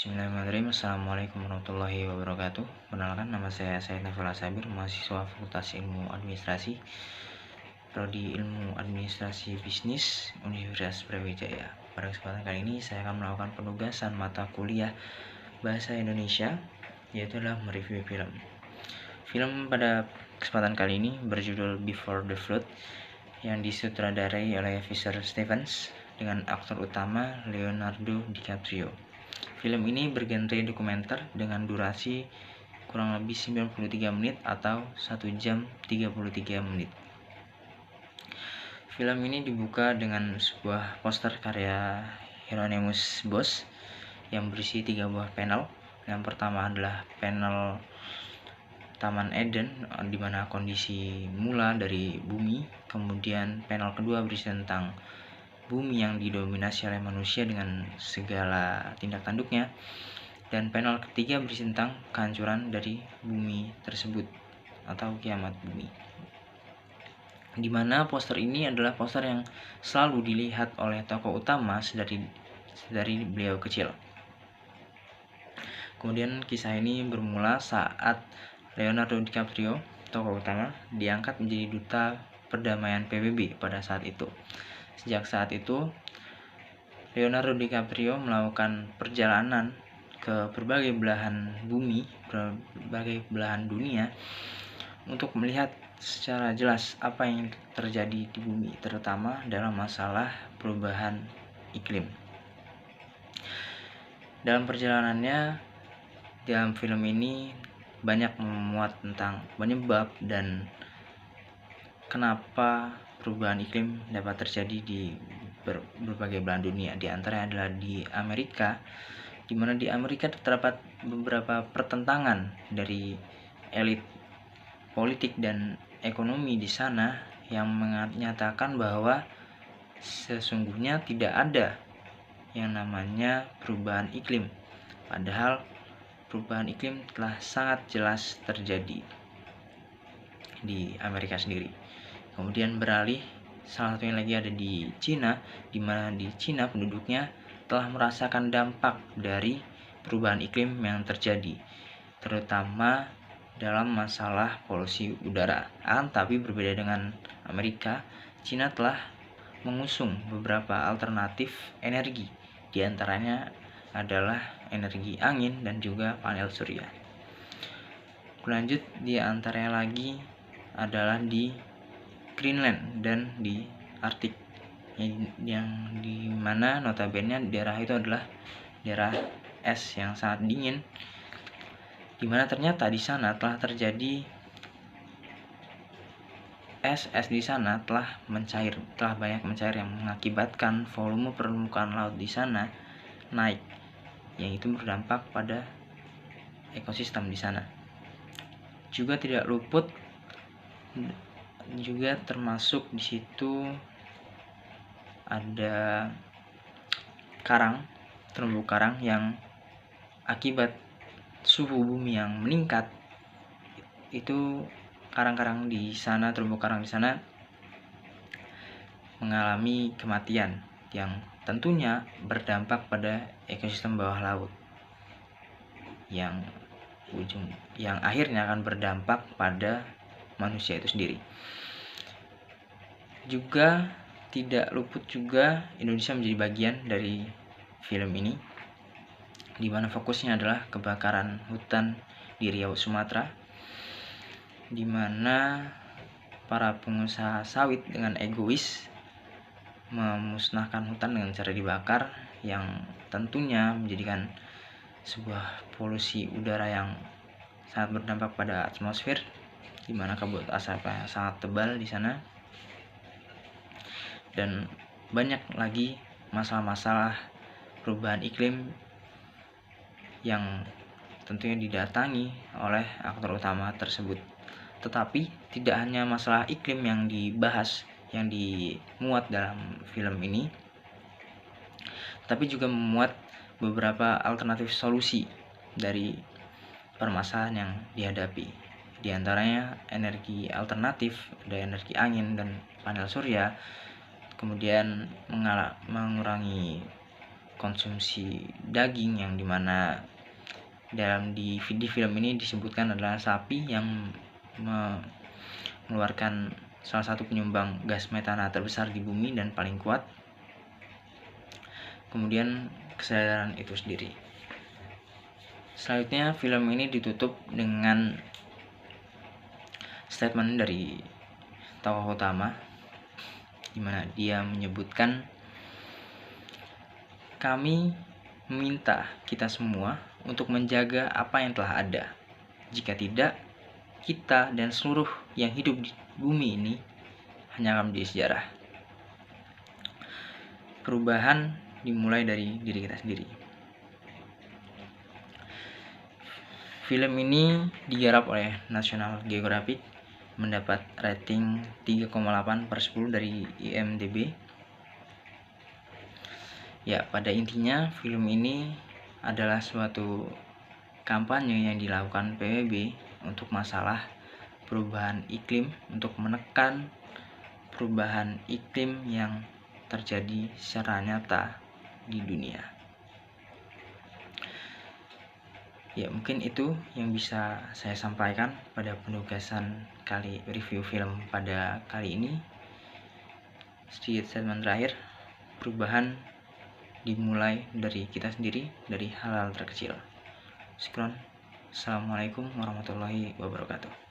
Bismillahirrahmanirrahim. Assalamualaikum warahmatullahi wabarakatuh. Perkenalkan, nama saya Said Nafila Sabir, mahasiswa Fakultas Ilmu Administrasi, Prodi Ilmu Administrasi Bisnis, Universitas Brawijaya. Pada kesempatan kali ini saya akan melakukan penugasan mata kuliah Bahasa Indonesia, yaitu adalah mereview film. Film pada kesempatan kali ini berjudul Before the Flood, yang disutradarai oleh Fisher Stevens dengan aktor utama Leonardo DiCaprio. Film ini bergenre dokumenter dengan durasi kurang lebih 93 menit atau 1 jam 33 menit. Film ini dibuka dengan sebuah poster karya Hieronymus Bosch yang berisi 3 buah panel. Yang pertama adalah panel Taman Eden, di mana kondisi mula dari bumi. Kemudian panel kedua berisi tentang bumi yang didominasi oleh manusia dengan segala tindak tanduknya, dan panel ketiga berisi tentang kehancuran dari bumi tersebut atau kiamat bumi, di mana poster ini adalah poster yang selalu dilihat oleh tokoh utama dari beliau kecil. Kemudian kisah ini bermula saat Leonardo DiCaprio, tokoh utama, diangkat menjadi duta perdamaian PBB pada saat itu. Sejak saat itu, Leonardo DiCaprio melakukan perjalanan ke berbagai belahan bumi, berbagai belahan dunia, untuk melihat secara jelas apa yang terjadi di bumi, terutama dalam masalah perubahan iklim. Dalam perjalanannya, dalam film ini banyak memuat tentang penyebab dan kenapa perubahan iklim dapat terjadi di berbagai belahan dunia. Di antaranya adalah di Amerika, di mana di Amerika terdapat beberapa pertentangan dari elit politik dan ekonomi di sana yang menyatakan bahwa sesungguhnya tidak ada yang namanya perubahan iklim, padahal perubahan iklim telah sangat jelas terjadi di Amerika sendiri. Kemudian beralih, salah satunya lagi ada di Cina, di mana di Cina penduduknya telah merasakan dampak dari perubahan iklim yang terjadi, terutama dalam masalah polusi udara. Tapi berbeda dengan Amerika, Cina telah mengusung beberapa alternatif energi, di antaranya adalah energi angin dan juga panel surya. Lanjut, di antaranya lagi adalah di Greenland dan di Arktik, yang dimana notabene daerah itu adalah daerah es yang sangat dingin, dimana ternyata di sana telah terjadi es di sana telah banyak mencair yang mengakibatkan volume permukaan laut di sana naik, yang itu berdampak pada ekosistem di sana. Juga tidak luput, juga termasuk di situ ada terumbu karang yang akibat suhu bumi yang meningkat, itu karang-karang di sana, terumbu karang di sana mengalami kematian yang tentunya berdampak pada ekosistem bawah laut, yang akhirnya akan berdampak pada manusia itu sendiri. Juga tidak luput juga Indonesia menjadi bagian dari film ini, di mana fokusnya adalah kebakaran hutan di Riau, Sumatera, di mana para pengusaha sawit dengan egois memusnahkan hutan dengan cara dibakar, yang tentunya menjadikan sebuah polusi udara yang sangat berdampak pada atmosfer, di mana kabut asapnya sangat tebal di sana, dan banyak lagi masalah-masalah perubahan iklim yang tentunya didatangi oleh aktor utama tersebut. Tetapi tidak hanya masalah iklim yang dibahas, yang dimuat dalam film ini, tapi juga memuat beberapa alternatif solusi dari permasalahan yang dihadapi. Di antaranya energi alternatif, ada energi angin dan panel surya, kemudian mengurangi konsumsi daging, yang dimana di film ini disebutkan adalah sapi yang mengeluarkan salah satu penyumbang gas metana terbesar di bumi dan paling kuat. Kemudian kesadaran itu sendiri. Selanjutnya film ini ditutup dengan statement dari tokoh utama, di mana dia menyebutkan, kami meminta kita semua untuk menjaga apa yang telah ada. Jika tidak, kita dan seluruh yang hidup di bumi ini hanya akan menjadi sejarah. Perubahan dimulai dari diri kita sendiri. Film ini digarap oleh National Geographic, mendapat rating 3,8/10 dari IMDb. Ya, pada intinya film ini adalah suatu kampanye yang dilakukan PBB untuk masalah perubahan iklim, untuk menekan perubahan iklim yang terjadi secara nyata di dunia. Ya, mungkin itu yang bisa saya sampaikan pada penugasan kali review film pada kali ini. Sedikit statement terakhir, perubahan dimulai dari kita sendiri, dari hal-hal terkecil. Sekian. Assalamualaikum warahmatullahi wabarakatuh.